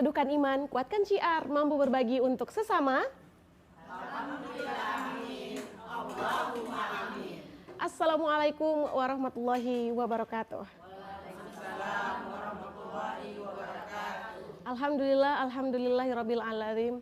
teduhkan iman, kuatkan syiar, mampu berbagi untuk sesama. Assalamualaikum warahmatullahi wabarakatuh. Alhamdulillah, alhamdulillahirabbil alamin.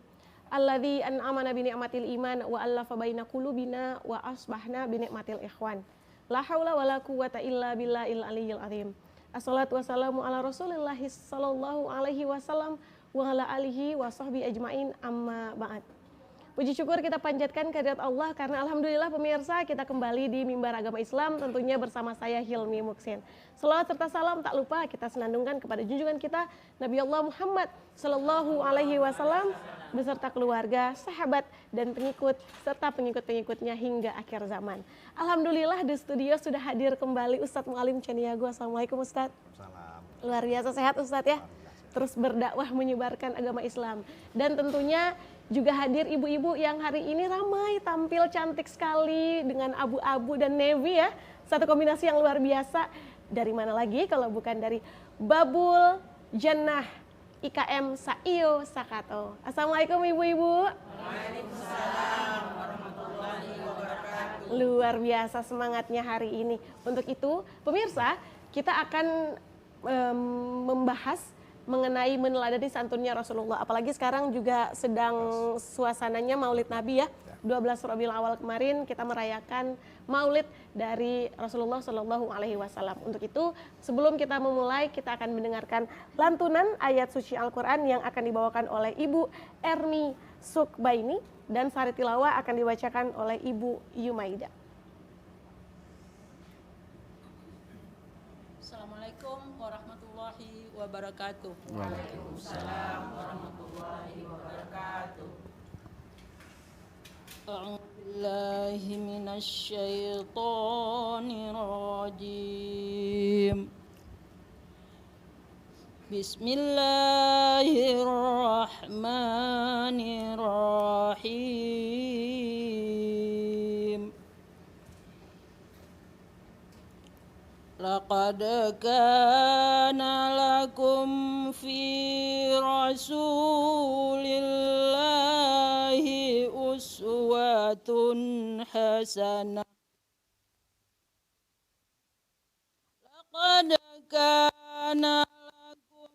Alladzi an'amana bi ni'matil iman wa allafa baina qulubina wa asbahna bi ni'matil ikhwan. La haula wala quwwata illa billahil aliyyil azim. Assalatu wassalamu ala Rasulillah sallallahu alaihi wasallam wa ala alihi wa sahbihi ajmain, amma ba'd. Puji syukur kita panjatkan kehadirat Allah karena alhamdulillah pemirsa kita kembali di Mimbar Agama Islam tentunya bersama saya Hilmi Muksin. Selawat serta salam tak lupa kita senandungkan kepada junjungan kita Nabi Allah Muhammad sallallahu alaihi wasallam beserta keluarga, sahabat dan pengikut serta pengikut-pengikutnya hingga akhir zaman. Alhamdulillah di studio sudah hadir kembali Ustadz Mualim Caniago. Assalamualaikum Ustadz. Salam. Luar biasa sehat Ustadz ya. Terus berdakwah menyebarkan agama Islam. Dan tentunya juga hadir ibu-ibu yang hari ini ramai tampil cantik sekali dengan abu-abu dan navy ya. Satu kombinasi yang luar biasa. Dari mana lagi kalau bukan dari Babul Jannah IKM Saio Sakato. Assalamualaikum ibu-ibu. Waalaikumsalam warahmatullahi wabarakatuh. Luar biasa semangatnya hari ini. Untuk itu pemirsa kita akan membahas mengenai meneladani santunnya Rasulullah. Apalagi sekarang juga sedang suasananya Maulid Nabi ya. 12 Rabiul Awal kemarin kita merayakan Maulid dari Rasulullah Shallallahu Alaihi Wasallam. Untuk itu sebelum kita memulai kita akan mendengarkan lantunan ayat suci Al-Quran yang akan dibawakan oleh Ibu Ermi Sukbaini dan sari tilawah akan dibacakan oleh Ibu Yumaida. Assalamualaikum warahmatullahi wabarakatuh. Waalaikumsalam warahmatullahi wabarakatuh. A'udzu billahi minasy syaithanir rajim. Bismillahirrahmanirrahim. Laqad kana lakum fi rasulillahi uswatun hasanah. Laqad kana lakum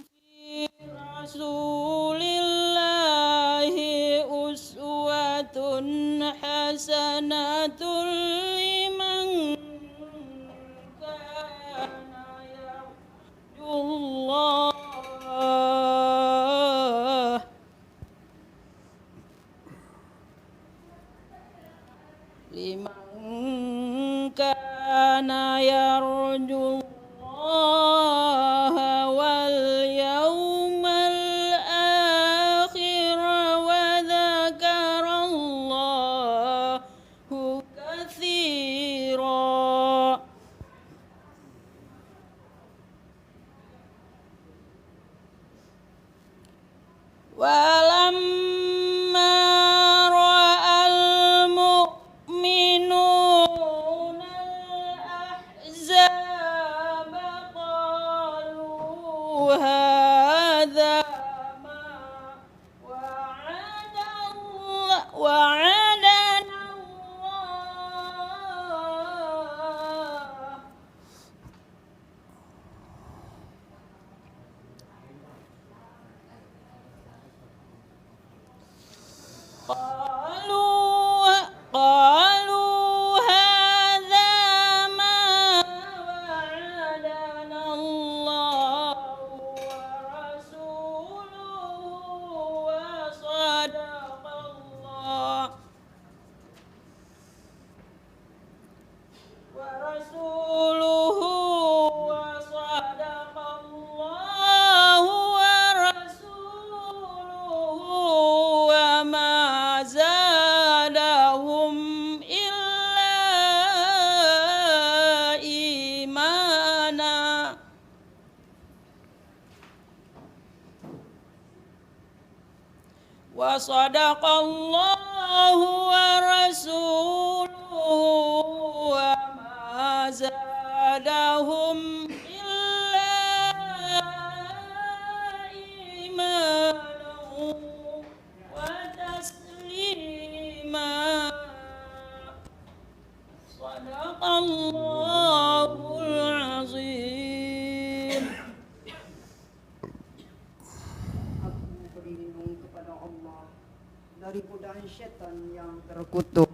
fi rasulillahi uswatun hasanatun liman Allah liman kana yarjullaha wal yawmal akhir wa dzakarallahu katsira. Walamma ra'al mu'minuna al-ahzaba qalu hadza ma wa'adana Allah. قالوا هذا ما وعدنا الله ورسوله وصدق الله ورسوله وصدق الله ورسوله وما زادهم إلا إيمانا. وصدق الله ورسوله وما زادهم إلا إيمانا. dari godaan syaitan yang terkutuk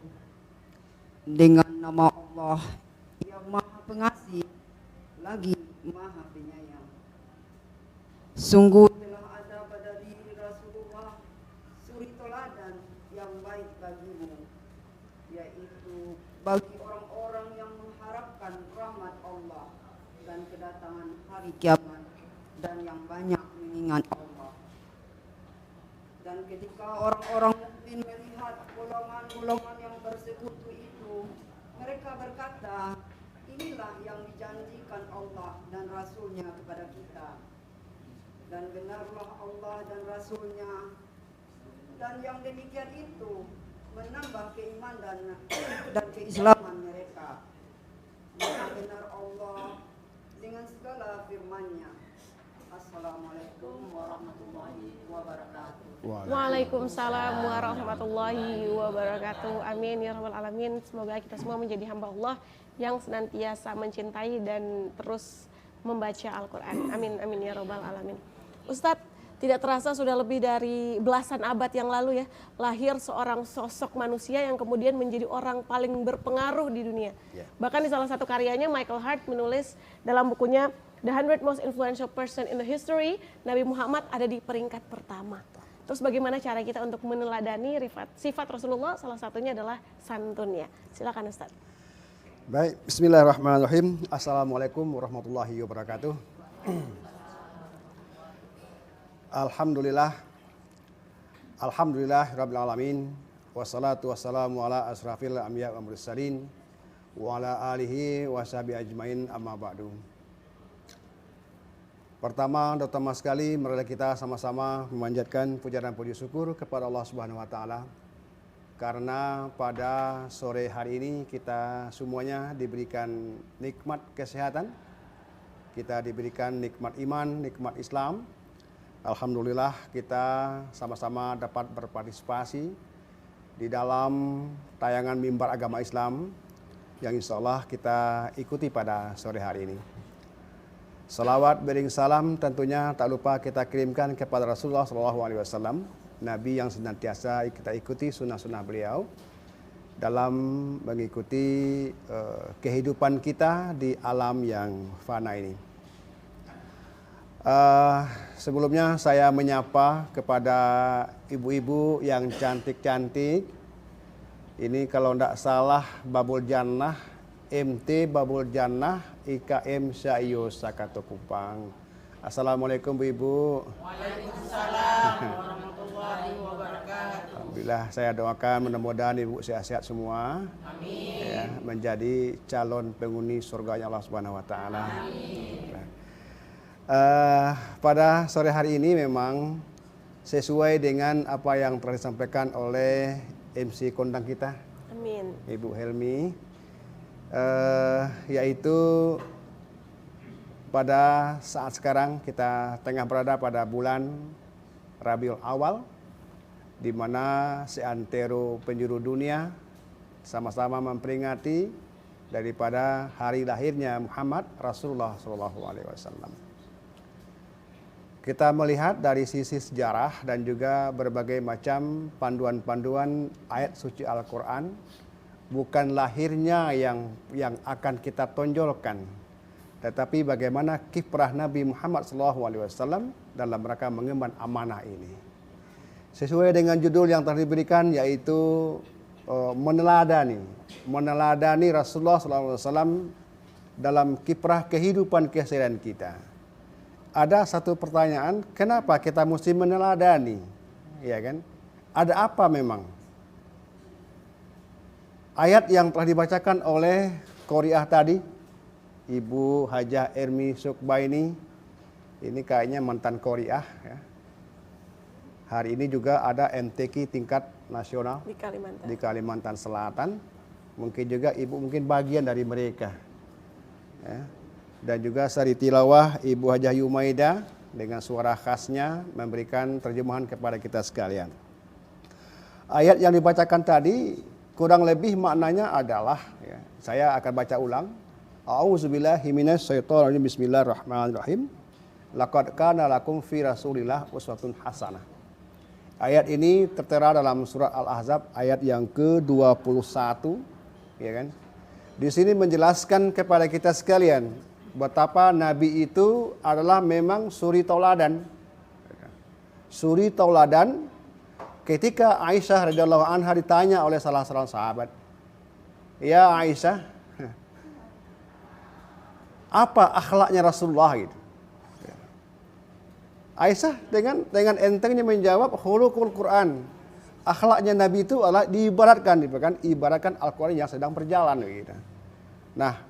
dengan nama Allah yang Maha Pengasih lagi Maha Penyayang. Sungguh telah ada pada diri Rasulullah suri teladan yang baik bagimu, yaitu bagi orang-orang yang mengharapkan rahmat Allah dan kedatangan hari kiamat dan yang banyak mengingat Allah. Dan ketika orang-orang mukmin melihat golongan-golongan yang bersekutu itu, mereka berkata, inilah yang dijanjikan Allah dan Rasulnya kepada kita. Dan benarlah Allah dan Rasulnya, dan yang demikian itu menambah keimanan dan keislaman mereka. Maha benar Allah dengan segala firman-Nya. Assalamualaikum warahmatullahi wabarakatuh. Waalaikumsalam warahmatullahi wabarakatuh. Amin ya rabbal alamin. Semoga kita semua menjadi hamba Allah yang senantiasa mencintai dan terus membaca Al-Quran. Amin amin ya rabbal alamin. Ustadz, tidak terasa sudah lebih dari belasan abad yang lalu ya, lahir seorang sosok manusia yang kemudian menjadi orang paling berpengaruh di dunia. Bahkan di salah satu karyanya Michael Hart menulis dalam bukunya The 100 Most Influential Person in the History, Nabi Muhammad ada di peringkat pertama. Terus bagaimana cara kita untuk meneladani sifat Rasulullah? Salah satunya adalah santunnya. Silakan Ustadz. Baik, bismillahirrahmanirrahim. Assalamualaikum warahmatullahi wabarakatuh. Alhamdulillah rabbil alamin, wassalatu wassalamu ala asrafil anbiya wal mursalin wa ala alihi wa sahbihi ajmain, amma ba'du. Pertama dan utama sekali, marilah kita sama-sama memanjatkan puja dan puji syukur kepada Allah Subhanahu wa taala, karena pada sore hari ini kita semuanya diberikan nikmat kesehatan, kita diberikan nikmat iman, nikmat Islam. Alhamdulillah kita sama-sama dapat berpartisipasi di dalam tayangan mimbar agama Islam yang insya Allah kita ikuti pada sore hari ini. Salawat bering salam tentunya tak lupa kita kirimkan kepada Rasulullah SAW, Nabi yang senantiasa kita ikuti sunnah-sunnah beliau dalam mengikuti kehidupan kita di alam yang fana ini. Sebelumnya saya menyapa kepada ibu-ibu yang cantik-cantik. Ini kalau tidak salah Babul Jannah, MT Babul Jannah, IKM Syaio Sakato Kupang. Assalamualaikum Bu Ibu. Waalaikumsalam warahmatullahi wabarakatuh. Alhamdulillah, saya doakan mudah-mudahan Ibu sehat-sehat semua. Amin. Ya, menjadi calon penghuni surganya Allah Subhanahu wa taala. Pada sore hari ini memang sesuai dengan apa yang telah disampaikan oleh MC kondang kita, Amin. Ibu Helmi, yaitu pada saat sekarang kita tengah berada pada bulan Rabiul Awal, di mana seantero penjuru dunia sama-sama memperingati daripada hari lahirnya Muhammad Rasulullah SAW. Kita melihat dari sisi sejarah dan juga berbagai macam panduan-panduan ayat suci Al-Quran, bukan lahirnya yang akan kita tonjolkan, tetapi bagaimana kiprah Nabi Muhammad SAW dalam rangka mengemban amanah ini. Sesuai dengan judul yang telah diberikan, yaitu meneladani Rasulullah SAW dalam kiprah kehidupan keseharian kita. Ada satu pertanyaan, kenapa kita mesti meneladani? Ya kan? Ada apa memang? Ayat yang telah dibacakan oleh Qoriah tadi, Ibu Hajah Ermi Sukbaini, ini kayaknya mantan Qoriah ya. Hari ini juga ada MTQ tingkat nasional di Kalimantan Selatan. Mungkin juga Ibu mungkin bagian dari mereka. Ya. Dan juga sari tilawah Ibu Hajah Yumaida dengan suara khasnya memberikan terjemahan kepada kita sekalian. Ayat yang dibacakan tadi kurang lebih maknanya adalah, ya, saya akan baca ulang. A'udzubillahi minasyaitonirrajim. Bismillahirrahmanirrahim. Laqad kana lakum fi Rasulillah uswatun hasanah. Ayat ini tertera dalam surat Al-Ahzab ayat yang ke-21, ya kan? Di sini menjelaskan kepada kita sekalian betapa Nabi itu adalah memang suri tauladan. Suri tauladan ketika Aisyah radhiyallahu anha ditanya oleh salah seorang sahabat, "Ya Aisyah, apa akhlaknya Rasulullah?" gitu. Aisyah dengan entengnya menjawab, "Khuluqul Quran." Akhlaknya Nabi itu adalah ibaratkan Al-Quran yang sedang berjalan gitu. Nah,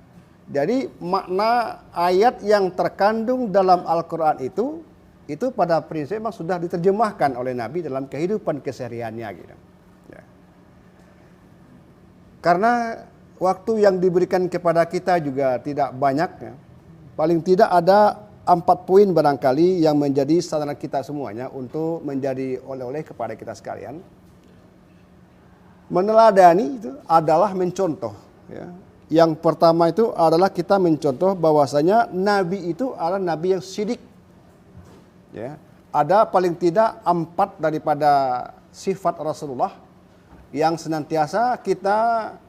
jadi makna ayat yang terkandung dalam Al-Quran itu pada prinsip memang sudah diterjemahkan oleh Nabi dalam kehidupan kesehariannya gitu. Ya. Karena waktu yang diberikan kepada kita juga tidak banyak, ya. Paling tidak ada 4 poin barangkali yang menjadi sasaran kita semuanya untuk menjadi oleh-oleh kepada kita sekalian. Meneladani itu adalah mencontoh. Ya. Yang pertama itu adalah kita mencontoh bahwasanya Nabi itu adalah Nabi yang sidik. Ya. Ada paling tidak 4 daripada sifat Rasulullah yang senantiasa kita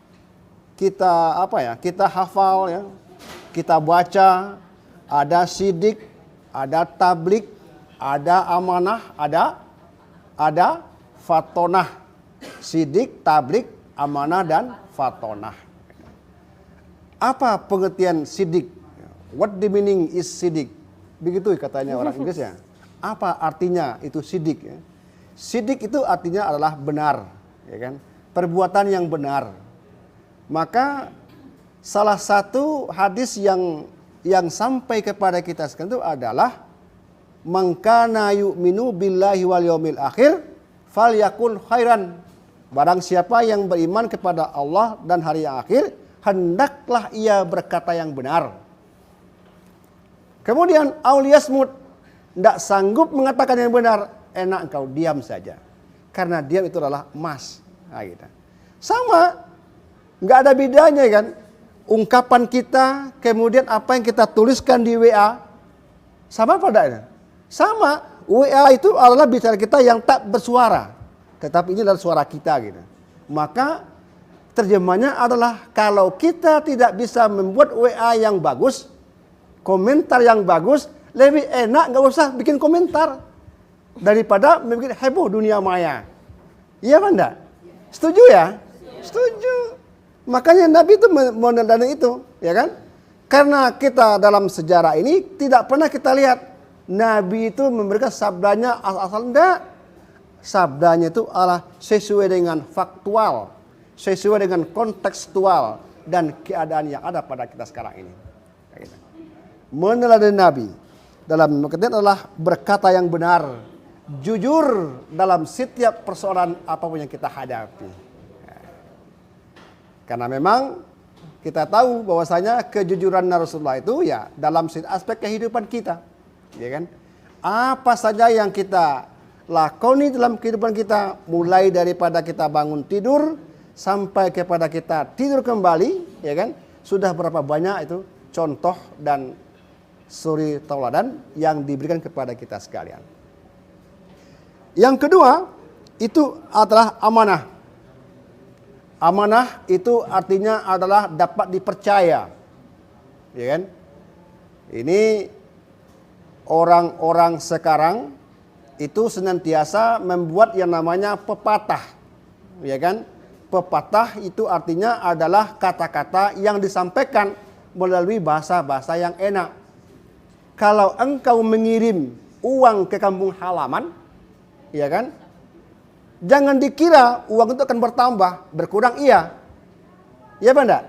hafal, ya. Kita baca. Ada sidik, ada tablik, ada amanah, ada fatonah. Sidik, tablik, amanah, dan fatonah. Apa pengertian sidik? What the meaning is sidik? Begitu katanya orang Inggris ya. Apa artinya itu sidik? Ya? Sidik itu artinya adalah benar, ya kan? Perbuatan yang benar. Maka salah satu hadis yang sampai kepada kita sekarang itu adalah man kana yu'minu billahi wal yaumil akhir falyakul khairan. Barang siapa yang beriman kepada Allah dan hari yang akhir, hendaklah ia berkata yang benar. Kemudian auliyasmut, tidak sanggup mengatakan yang benar, enak engkau diam saja. Karena diam itu adalah emas. Nah, gitu. Sama, nggak ada bedanya kan? Ungkapan kita, kemudian apa yang kita tuliskan di WA, sama padanya. Sama, WA itu adalah bicara kita yang tak bersuara, tetapi ini adalah suara kita gitu. Maka terjemahnya adalah kalau kita tidak bisa membuat WA yang bagus, komentar yang bagus, lebih enak nggak usah bikin komentar daripada membuat heboh dunia maya. Iya apa enggak? Setuju ya? Setuju. Makanya Nabi itu meneladani itu, ya kan? Karena kita dalam sejarah ini tidak pernah kita lihat Nabi itu memberikan sabdanya asal-asal, enggak. Sabdanya itu adalah sesuai dengan faktual, sesuai dengan kontekstual dan keadaan yang ada pada kita sekarang ini. Meneladani Nabi dalam pengertian adalah berkata yang benar, jujur dalam setiap persoalan apapun yang kita hadapi. Karena memang kita tahu bahwasanya kejujuran Rasulullah itu ya dalam aspek kehidupan kita, ya kan? Apa saja yang kita lakoni dalam kehidupan kita, mulai daripada kita bangun tidur sampai kepada kita tidur kembali, ya kan? Sudah berapa banyak itu contoh dan suri tauladan yang diberikan kepada kita sekalian. Yang kedua itu adalah amanah. Amanah itu artinya adalah dapat dipercaya, ya kan? Ini orang-orang sekarang itu senantiasa membuat yang namanya pepatah, ya kan? Pepatah itu artinya adalah kata-kata yang disampaikan melalui bahasa-bahasa yang enak. Kalau engkau mengirim uang ke kampung halaman, ya kan? Jangan dikira uang itu akan bertambah, berkurang iya. Iya apa enggak?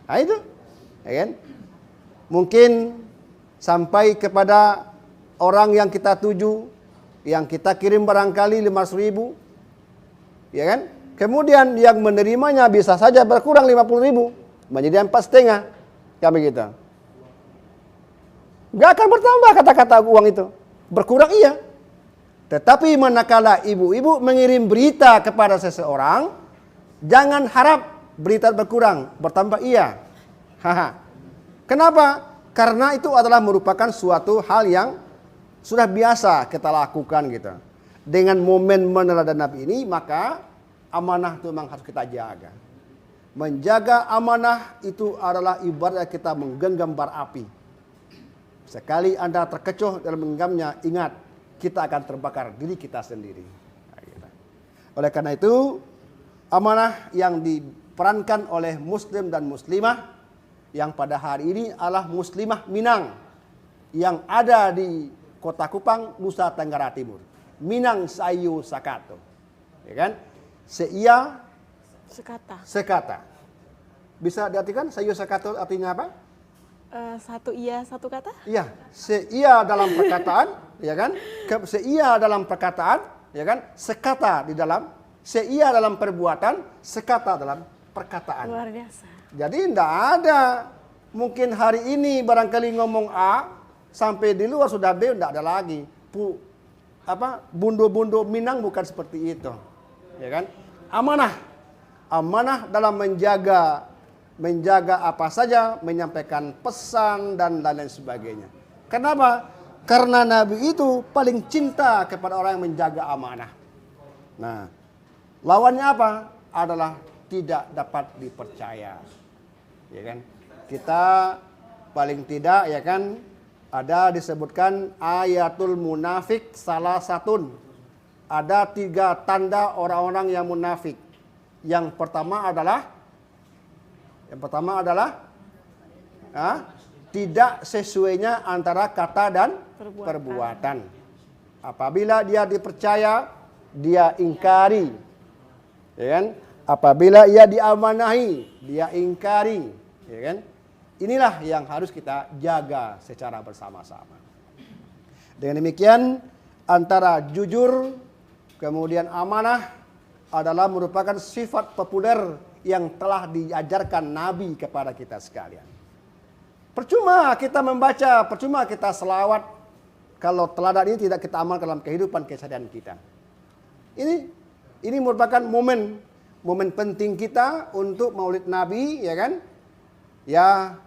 Nah itu, ya kan? Mungkin sampai kepada orang yang kita tuju, yang kita kirim barangkali 500.000, ya kan? Kemudian yang menerimanya bisa saja berkurang 50.000, menjadi 4,5, kami kita. Enggak akan bertambah kata-kata uang itu, berkurang iya. Tetapi manakala ibu-ibu mengirim berita kepada seseorang, jangan harap berita berkurang, bertambah iya. Kenapa? Karena itu adalah merupakan suatu hal yang sudah biasa kita lakukan gitu. dengan momen meneladani Nabi ini, maka amanah itu memang harus kita jaga. Menjaga amanah itu adalah ibarat kita menggenggam bara api. Sekali Anda terkecoh dalam mengenggamnya, ingat, kita akan terbakar diri kita sendiri. Oleh karena itu, amanah yang diperankan oleh muslim dan muslimah yang pada hari ini adalah muslimah Minang yang ada di Kota Kupang, Nusa Tenggara Timur. Minang Sayu Sakato. Ya kan? Seia sekata. Bisa diartikan Sayu Sakato artinya apa? Satu iya, satu kata? Iya, seia dalam perkataan, ya kan? Seia dalam perkataan, ya kan? Sekata di dalam, seia dalam perbuatan, sekata dalam perkataan. Luar biasa. Jadi tidak ada mungkin hari ini barangkali ngomong A sampai di luar sudah B, tidak ada lagi. Bundo-bundo Minang bukan seperti itu, ya kan? Amanah dalam menjaga apa saja, menyampaikan pesan dan lain-lain sebagainya. Kenapa? Karena Nabi itu paling cinta kepada orang yang menjaga amanah. Nah, lawannya apa? Adalah tidak dapat dipercaya. Ya kan? Kita paling tidak, ya kan, ada disebutkan ayatul munafik salah satun. Ada 3 tanda orang-orang yang munafik. Yang pertama adalah tidak sesuainya antara kata dan perbuatan. Apabila dia dipercaya, dia ingkari. Ya kan? Apabila ia diamanahi, dia ingkari. Ya kan? Inilah yang harus kita jaga secara bersama-sama. Dengan demikian, antara jujur kemudian amanah adalah merupakan sifat populer yang telah diajarkan Nabi kepada kita sekalian. Percuma kita membaca, percuma kita selawat kalau teladan ini tidak kita amalkan dalam kehidupan keseharian kita. Ini merupakan momen penting kita untuk Maulid Nabi, ya kan? Ya,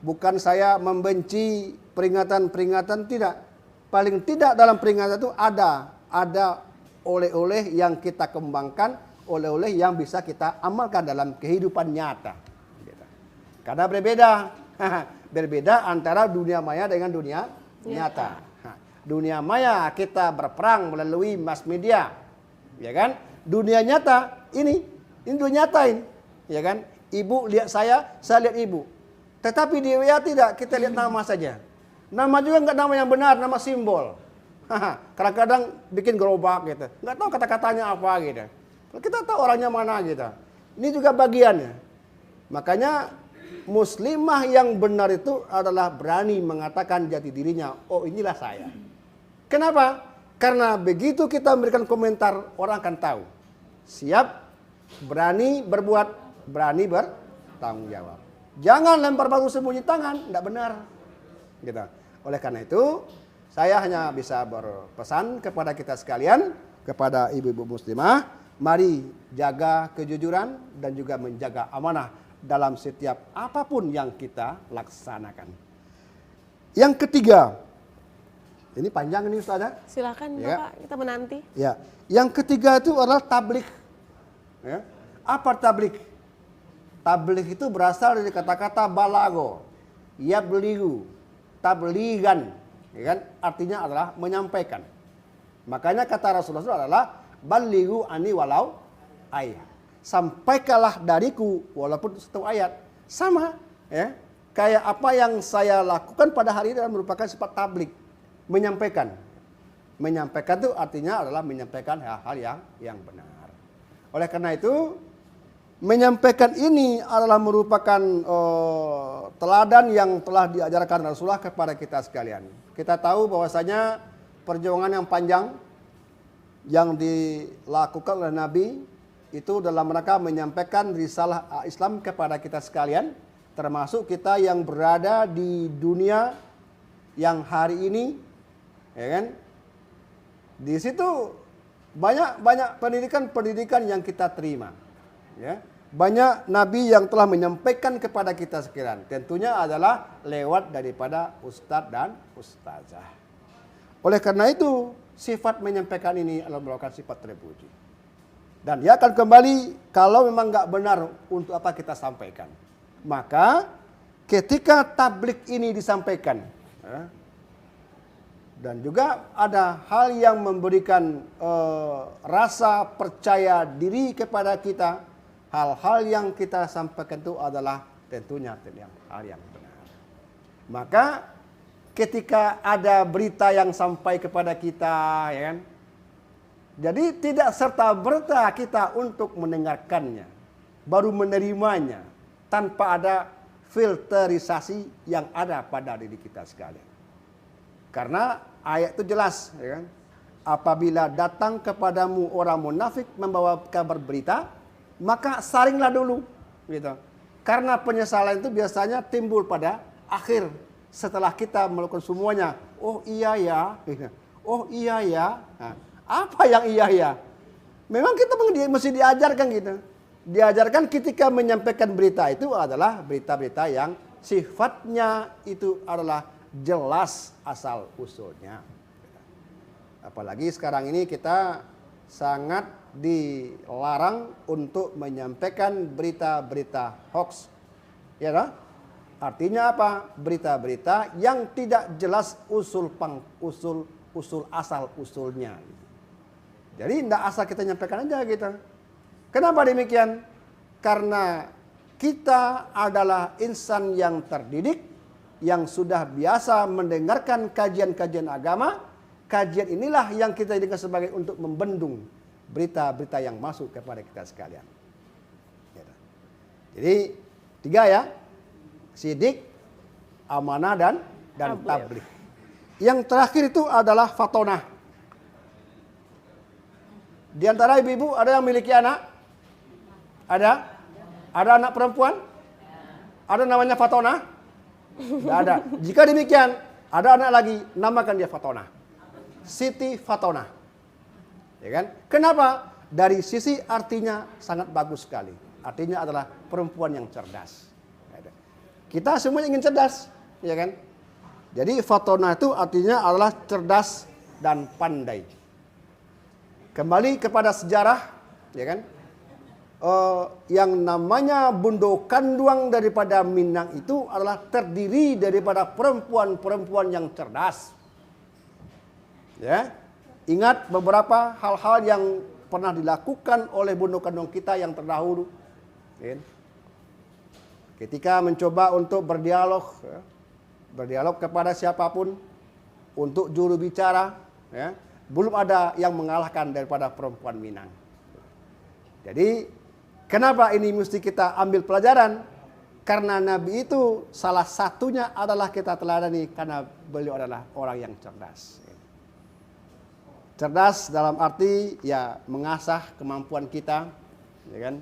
bukan saya membenci peringatan-peringatan, tidak. Paling tidak dalam peringatan itu ada oleh-oleh yang kita kembangkan, oleh-oleh yang bisa kita amalkan dalam kehidupan nyata. Karena berbeda antara dunia maya dengan dunia nyata. Dunia maya kita berperang melalui mass media, ya kan? Dunia nyata ini dunia nyata ini, ya kan? Ibu lihat saya lihat ibu. Tetapi di WA tidak, kita lihat nama saja. Nama juga enggak nama yang benar, nama simbol. Kadang-kadang bikin gerobak gitu, nggak tahu kata-katanya apa gitu. Kita tahu orangnya mana gitu. Ini juga bagiannya. Makanya muslimah yang benar itu adalah berani mengatakan jati dirinya. Oh, inilah saya. Kenapa? Karena begitu kita memberikan komentar, orang akan tahu. Siap, berani berbuat, berani bertanggung jawab. Jangan lempar batu sembunyi tangan, tidak benar. Gitu. Oleh karena itu, saya hanya bisa berpesan kepada kita sekalian, kepada ibu-ibu muslimah, mari jaga kejujuran dan juga menjaga amanah dalam setiap apapun yang kita laksanakan. Yang ketiga, ini panjang ini Ustaz. Silakan ya. Bapak, kita menanti. Ya, yang ketiga itu adalah tabligh. Ya. Apa tabligh? Tabligh itu berasal dari kata-kata balago, yablighu, tabligan, ya kan? Artinya adalah menyampaikan. Makanya kata Rasulullah adalah balighu ani walau ayat. Sampaikanlah dariku walaupun satu ayat. Sama, ya. Kayak apa yang saya lakukan pada hari ini adalah merupakan sifat tabligh, menyampaikan. Menyampaikan itu artinya adalah menyampaikan hal-hal yang benar. Oleh karena itu, menyampaikan ini adalah merupakan teladan yang telah diajarkan Rasulullah kepada kita sekalian. Kita tahu bahwasanya perjuangan yang panjang yang dilakukan oleh Nabi itu dalam rangka menyampaikan risalah Islam kepada kita sekalian, termasuk kita yang berada di dunia yang hari ini, ya kan? Di situ banyak pendidikan yang kita terima, ya. Banyak nabi yang telah menyampaikan kepada kita sekalian. Tentunya adalah lewat daripada ustadz dan ustazah. Oleh karena itu, sifat menyampaikan ini adalah merupakan sifat terpuji. Dan dia akan kembali kalau memang nggak benar untuk apa kita sampaikan. Maka ketika tablik ini disampaikan, dan juga ada hal yang memberikan rasa percaya diri kepada kita, hal-hal yang kita sampaikan itu adalah tentunya hal yang benar. Maka ketika ada berita yang sampai kepada kita, ya kan, jadi tidak serta-merta kita untuk mendengarkannya, baru menerimanya tanpa ada filterisasi yang ada pada diri kita sekalian. Karena ayat itu jelas, ya kan? Apabila datang kepadamu orang munafik membawa kabar berita, maka saringlah dulu, gitu. Karena penyesalan itu biasanya timbul pada akhir setelah kita melakukan semuanya. Oh iya ya, oh iya ya. Nah, apa yang iya ya? Memang kita mesti diajarkan gitu. Diajarkan ketika menyampaikan berita itu adalah berita-berita yang sifatnya itu adalah jelas asal usulnya. Apalagi sekarang ini kita sangat dilarang untuk menyampaikan berita-berita hoax. Ya kan? Artinya apa? Berita-berita yang tidak jelas usul asal usulnya. Jadi tidak asal kita nyampaikan aja gitu. Kenapa demikian? Karena kita adalah insan yang terdidik, yang sudah biasa mendengarkan kajian-kajian agama. Kajian inilah yang kita jadikan sebagai untuk membendung berita-berita yang masuk kepada kita sekalian. Jadi 3 ya, sidik, amanah dan tabligh. Yang terakhir itu adalah fatonah. Di antara ibu-ibu ada yang memiliki anak? Ada? Ada anak perempuan? Ada namanya Fatona? Tidak ada. Jika demikian, ada anak lagi, namakan dia Fatona. Siti Fatona. Ya kan? Kenapa? Dari sisi artinya sangat bagus sekali. Artinya adalah perempuan yang cerdas. Kita semua ingin cerdas, ya kan? Jadi Fatona itu artinya adalah cerdas dan pandai. Kembali kepada sejarah, ya kan? Yang namanya Bundo Kanduang daripada Minang itu adalah terdiri daripada perempuan-perempuan yang cerdas. Ya, ingat beberapa hal-hal yang pernah dilakukan oleh Bundo Kanduang kita yang terdahulu. Ya. Ketika mencoba untuk berdialog, ya, berdialog kepada siapapun, untuk juru bicara, ya, belum ada yang mengalahkan daripada perempuan Minang. Jadi kenapa ini mesti kita ambil pelajaran? Karena Nabi itu salah satunya adalah kita teladani karena beliau adalah orang yang cerdas. Cerdas dalam arti ya mengasah kemampuan kita, ya kan?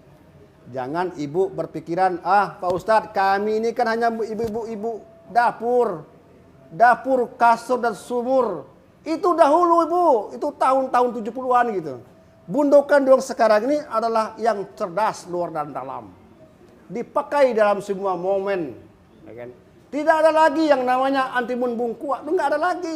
Jangan ibu berpikiran, Pak Ustadz kami ini kan hanya ibu dapur, kasur dan sumur. Itu dahulu ibu, itu tahun-tahun 70-an gitu. Bundo Kanduang sekarang ini adalah yang cerdas luar dan dalam. Dipakai dalam semua momen. Ya kan? Tidak ada lagi yang namanya antimun bungkua, itu nggak ada lagi.